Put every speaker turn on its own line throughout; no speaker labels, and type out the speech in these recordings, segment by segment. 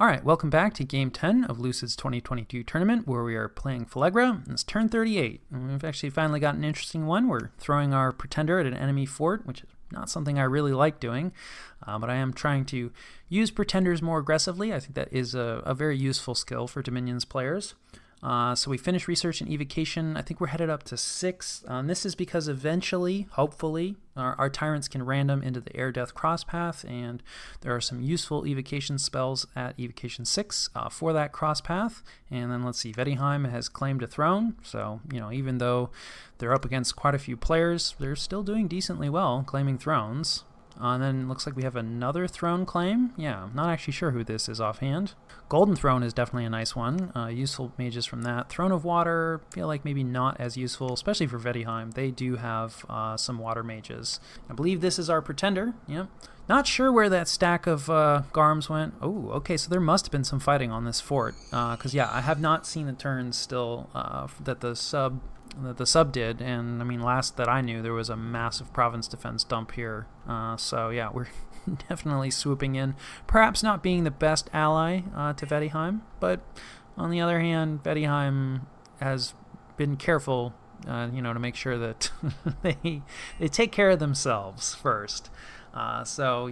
Alright, welcome back to Game 10 of Lucid's 2022 tournament, where we are playing Phlegra. It's turn 38, and we've actually finally got an interesting one. We're throwing our Pretender at an enemy fort, which is not something I really like doing, but I am trying to use Pretenders more aggressively. I think that is a very useful skill for Dominions players. So we finished research and evocation. I think we're headed up to 6. This is because eventually, hopefully, our tyrants can random into the air death crosspath, and there are some useful evocation spells at evocation 6 for that crosspath. And then let's see, Vettiheim has claimed a throne, so even though they're up against quite a few players, they're still doing decently well claiming thrones. And then looks like we have another throne claim. Yeah, I'm not actually sure who this is offhand. Golden Throne is definitely a nice one. Useful mages from that. Throne of Water, feel like maybe not as useful, especially for Vettiheim. They do have some water mages. I believe this is our Pretender. Yep. Not sure where that stack of Garms went. Oh, okay, so there must have been some fighting on this fort. Because, yeah, I have not seen the turns still that the sub did, and I mean, last that I knew, there was a massive province defense dump here. So yeah, we're definitely swooping in. Perhaps not being the best ally to Vettiheim, but on the other hand, Vettiheim has been careful, to make sure that they take care of themselves first. So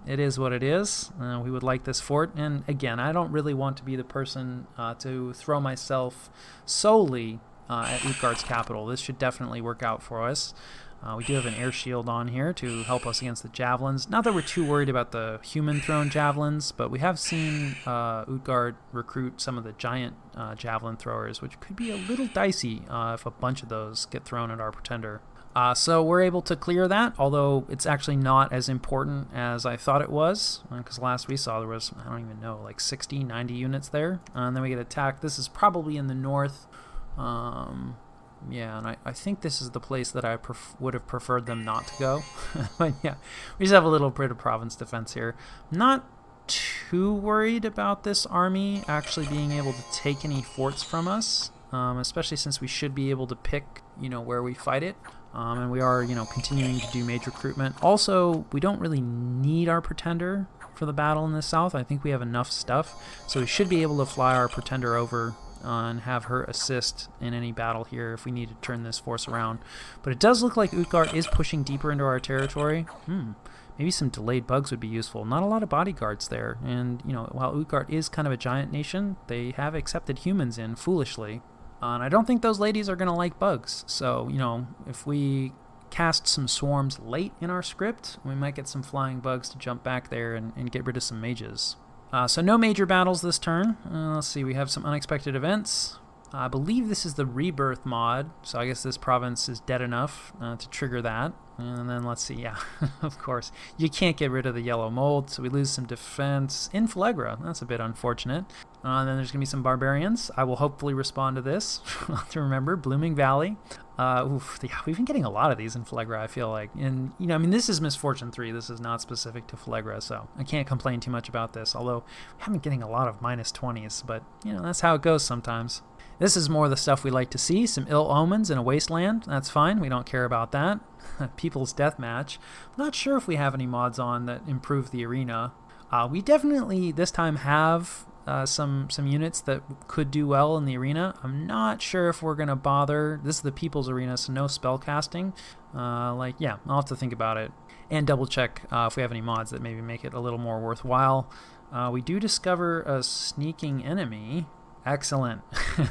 it is what it is. We would like this fort, and again, I don't really want to be the person to throw myself solely at Utgard's capital. This should definitely work out for us. We do have an air shield on here to help us against the javelins. Not that we're too worried about the human thrown javelins, but we have seen Utgard recruit some of the giant javelin throwers, which could be a little dicey if a bunch of those get thrown at our Pretender. So we're able to clear that, although it's actually not as important as I thought it was, because last we saw there was, I don't even know, like 60, 90 units there. And then we get attacked. This is probably in the north. Yeah, and I think this is the place that I would have preferred them not to go. But yeah, we just have a little bit of province defense here. Not too worried about this army actually being able to take any forts from us, especially since we should be able to pick, where we fight it. And we are, continuing to do mage recruitment. Also, we don't really need our Pretender for the battle in the south. I think we have enough stuff, so we should be able to fly our Pretender over and have her assist in any battle here if we need to turn this force around. But it does look like Utgard is pushing deeper into our territory. Maybe some delayed bugs would be useful. Not a lot of bodyguards there, and while Utgard is kind of a giant nation, they have accepted humans in foolishly. And I don't think those ladies are going to like bugs. So, if we cast some swarms late in our script, we might get some flying bugs to jump back there and get rid of some mages. So no major battles this turn. Let's see, we have some unexpected events. I believe this is the Rebirth mod, so I guess this province is dead enough to trigger that. And then let's see, yeah, of course, you can't get rid of the yellow mold, so we lose some defense in Phlegra. That's a bit unfortunate. And then there's going to be some barbarians. I will hopefully respond to this. I'll have to remember, Blooming Valley. Yeah, we've been getting a lot of these in Phlegra, I feel like. And, this is Misfortune 3. This is not specific to Phlegra, so I can't complain too much about this, although we haven't been getting a lot of -20s, but, that's how it goes sometimes. This is more the stuff we like to see. Some ill omens in a wasteland. That's fine. We don't care about that. People's Deathmatch. I'm not sure if we have any mods on that improve the arena. We definitely this time have some units that could do well in the arena. I'm not sure if we're going to bother. This is the People's Arena, so no spell casting. Yeah, I'll have to think about it. And double check if we have any mods that maybe make it a little more worthwhile. We do discover a sneaking enemy. Excellent.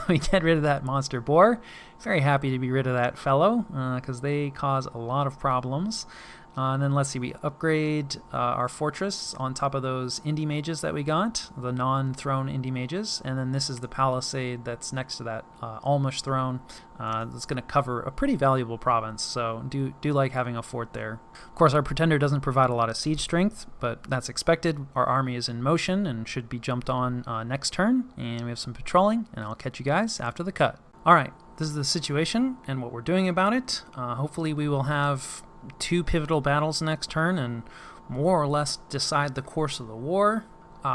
We get rid of that monster boar. Very happy to be rid of that fellow because they cause a lot of problems. And then let's see, we upgrade our fortress on top of those indie mages that we got, the non-throne indie mages. And then this is the palisade that's next to that Almush throne. That's going to cover a pretty valuable province, so do like having a fort there. Of course, our Pretender doesn't provide a lot of siege strength, but that's expected. Our army is in motion and should be jumped on next turn. And we have some patrolling, and I'll catch you guys after the cut. All right, this is the situation and what we're doing about it. Hopefully we will have 2 pivotal battles next turn and more or less decide the course of the war.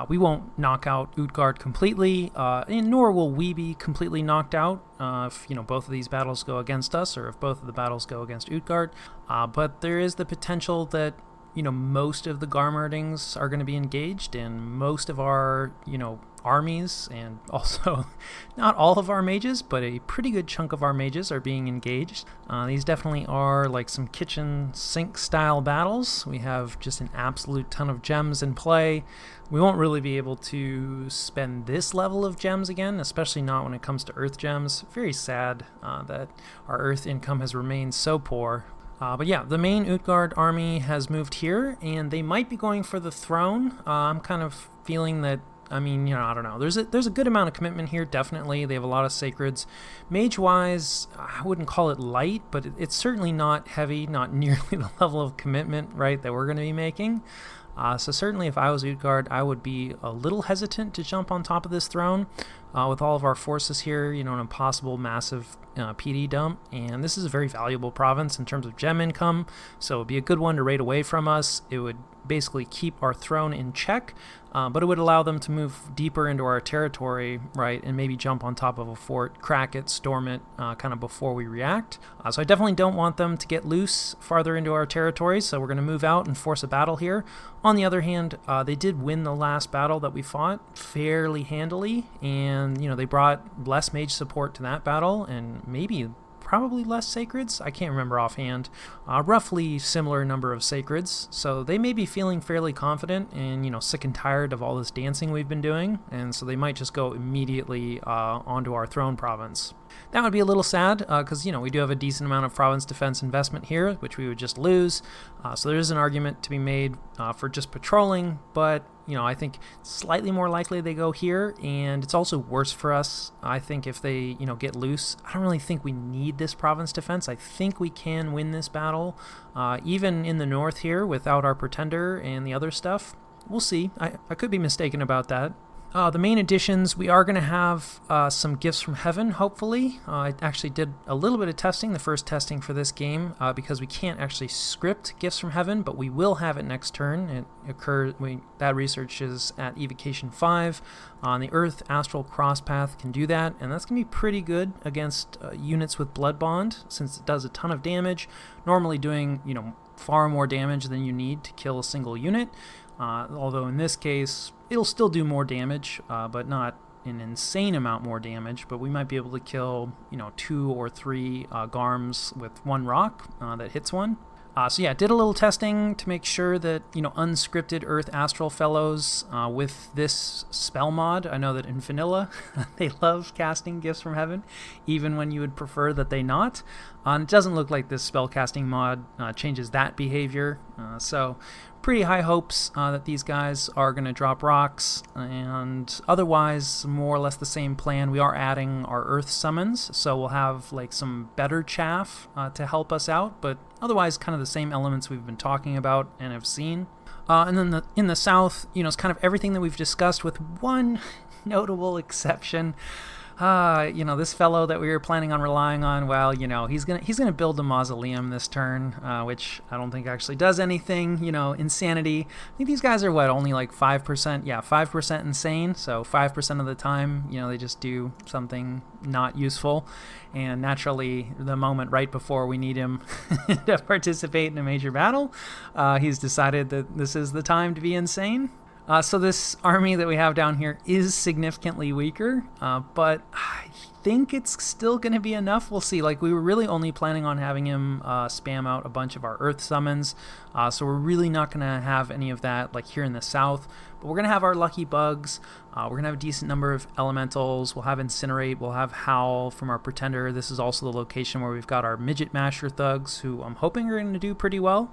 We won't knock out Utgard completely, and nor will we be completely knocked out if both of these battles go against us, or if both of the battles go against Utgard. But there is the potential that most of the Garmerdings are going to be engaged, and most of our, armies, and also not all of our mages, but a pretty good chunk of our mages are being engaged. These definitely are like some kitchen sink style battles. We have just an absolute ton of gems in play. We won't really be able to spend this level of gems again, especially not when it comes to earth gems. Very sad that our earth income has remained so poor. But yeah, the main Utgard army has moved here, and they might be going for the throne. I'm kind of feeling that, I don't know. There's a good amount of commitment here, definitely. They have a lot of sacreds. Mage-wise, I wouldn't call it light, but it's certainly not heavy, not nearly the level of commitment, right, that we're going to be making. So certainly if I was Utgard, I would be a little hesitant to jump on top of this throne with all of our forces here, an impossible massive PD dump. And this is a very valuable province in terms of gem income, so it would be a good one to raid away from us. It would basically keep our throne in check, but it would allow them to move deeper into our territory, right, and maybe jump on top of a fort, crack it, storm it, kind of before we react. So I definitely don't want them to get loose farther into our territory, so we're going to move out and force a battle here. On the other hand, they did win the last battle that we fought fairly handily, and, they brought less mage support to that battle, and maybe probably less sacreds. I can't remember offhand. Roughly similar number of sacreds. So they may be feeling fairly confident and, sick and tired of all this dancing we've been doing. And so they might just go immediately onto our throne province. That would be a little sad because, we do have a decent amount of province defense investment here, which we would just lose. So there is an argument to be made for just patrolling, but I think slightly more likely they go here, and it's also worse for us. I think if they, get loose, I don't really think we need this province defense. I think we can win this battle, even in the north here without our pretender and the other stuff. We'll see. I could be mistaken about that. The main additions, we are going to have some gifts from heaven, hopefully. I actually did a little bit of testing, the first testing for this game, because we can't actually script gifts from heaven, but we will have it next turn. It occurs. That research is at Evocation 5. On the Earth, Astral Crosspath can do that, and that's going to be pretty good against units with Blood Bond, since it does a ton of damage, normally doing, far more damage than you need to kill a single unit. Although in this case, it'll still do more damage, but not an insane amount more damage. But we might be able to kill, 2 or 3 Garms with 1 rock that hits one. So yeah, did a little testing to make sure that, unscripted Earth Astral Fellows with this spell mod. I know that in vanilla, they love casting gifts from heaven, even when you would prefer that they not. It doesn't look like this spellcasting mod changes that behavior. So pretty high hopes that these guys are going to drop rocks, and otherwise more or less the same plan. We are adding our earth summons, so we'll have like some better chaff to help us out, but otherwise kind of the same elements we've been talking about and have seen. And then in the south, it's kind of everything that we've discussed with one notable exception. This fellow that we were planning on relying on, well, he's gonna build a mausoleum this turn, which I don't think actually does anything. Insanity. I think these guys are only like 5%. Yeah, 5% insane. So 5% of the time, they just do something not useful. And naturally, the moment right before we need him to participate in a major battle, he's decided that this is the time to be insane. So this army that we have down here is significantly weaker, but I think it's still going to be enough. We'll see. We were really only planning on having him spam out a bunch of our earth summons, so we're really not going to have any of that here in the south, but we're going to have our lucky bugs. We're going to have a decent number of elementals. We'll have Incinerate. We'll have Howl from our Pretender. This is also the location where we've got our Midget Masher thugs, who I'm hoping are going to do pretty well.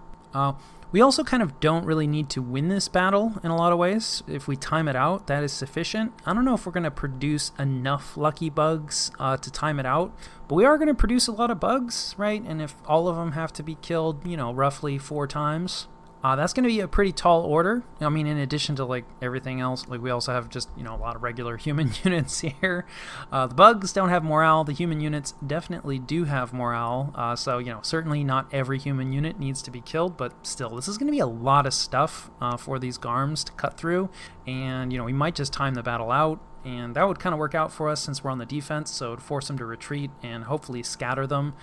We also kind of don't really need to win this battle in a lot of ways. If we time it out, that is sufficient. I don't know if we're going to produce enough lucky bugs to time it out, but we are going to produce a lot of bugs, right? And if all of them have to be killed, roughly 4 times, that's going to be a pretty tall order. In addition to everything else, we also have just a lot of regular human units here. The bugs don't have morale. The human units definitely do have morale. So certainly not every human unit needs to be killed, but still, this is going to be a lot of stuff for these Garms to cut through. And we might just time the battle out and that would kind of work out for us since we're on the defense, so it would force them to retreat and hopefully scatter them.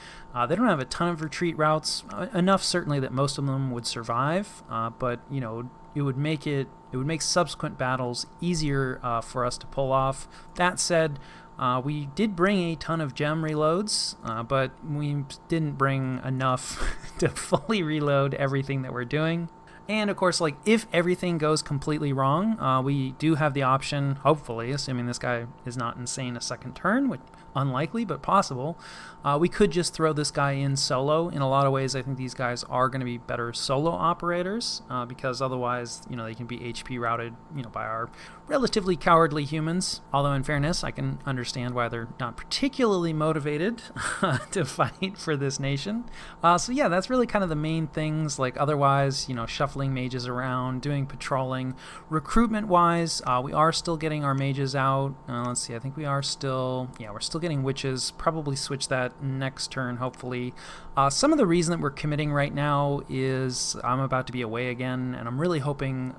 They don't have a ton of retreat routes, enough certainly that most of them would survive, but it would make subsequent battles easier for us to pull off. That said, we did bring a ton of gem reloads, but we didn't bring enough to fully reload everything that we're doing. And of course, like, if everything goes completely wrong, we do have the option, hopefully, assuming this guy is not insane a second turn, which unlikely but possible, we could just throw this guy in solo. In a lot of ways, I think these guys are going to be better solo operators, because otherwise, they can be HP routed, by our relatively cowardly humans. Although in fairness, I can understand why they're not particularly motivated to fight for this nation. So yeah, that's really kind of the main things. Like, otherwise, shuffling mages around, doing patrolling. Recruitment wise, we are still getting our mages out. Let's see, I think we're still getting witches. Probably switch that next turn, hopefully. Some of the reason that we're committing right now is I'm about to be away again, and I'm really hoping,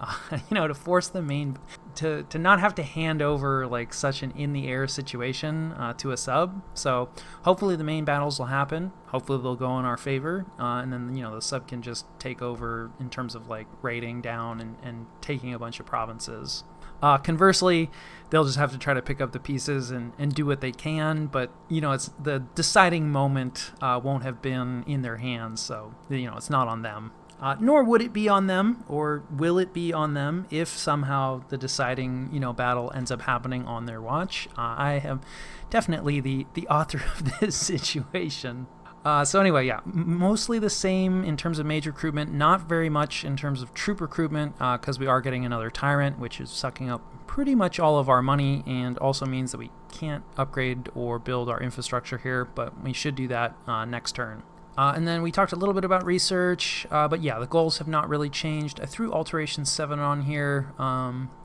to force the main to not have to hand over like such an in the air situation to a sub. So hopefully the main battles will happen. Hopefully they'll go in our favor, and then the sub can just take over in terms of like raiding down and taking a bunch of provinces. Conversely, they'll just have to try to pick up the pieces and do what they can, but it's the deciding moment won't have been in their hands, so it's not on them. Nor would it be on them, or will it be on them, if somehow the deciding battle ends up happening on their watch. I am definitely the author of this situation. So anyway, yeah, mostly the same in terms of mage recruitment, not very much in terms of troop recruitment, because we are getting another tyrant, which is sucking up pretty much all of our money, and also means that we can't upgrade or build our infrastructure here, but we should do that next turn. And then we talked a little bit about research, but yeah, the goals have not really changed. I threw Alteration 7 on here.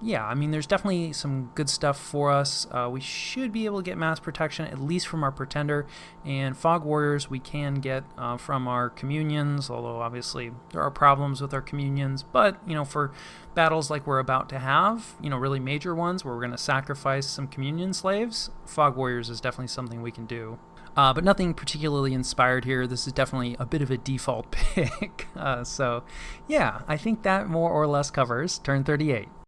Yeah, I mean, there's definitely some good stuff for us. We should be able to get mass protection, at least from our Pretender, and Fog Warriors we can get from our Communions, although obviously there are problems with our Communions. But, for battles like we're about to have, really major ones where we're going to sacrifice some Communion slaves, Fog Warriors is definitely something we can do. But nothing particularly inspired here. This is definitely a bit of a default pick. So, yeah, I think that more or less covers turn 38.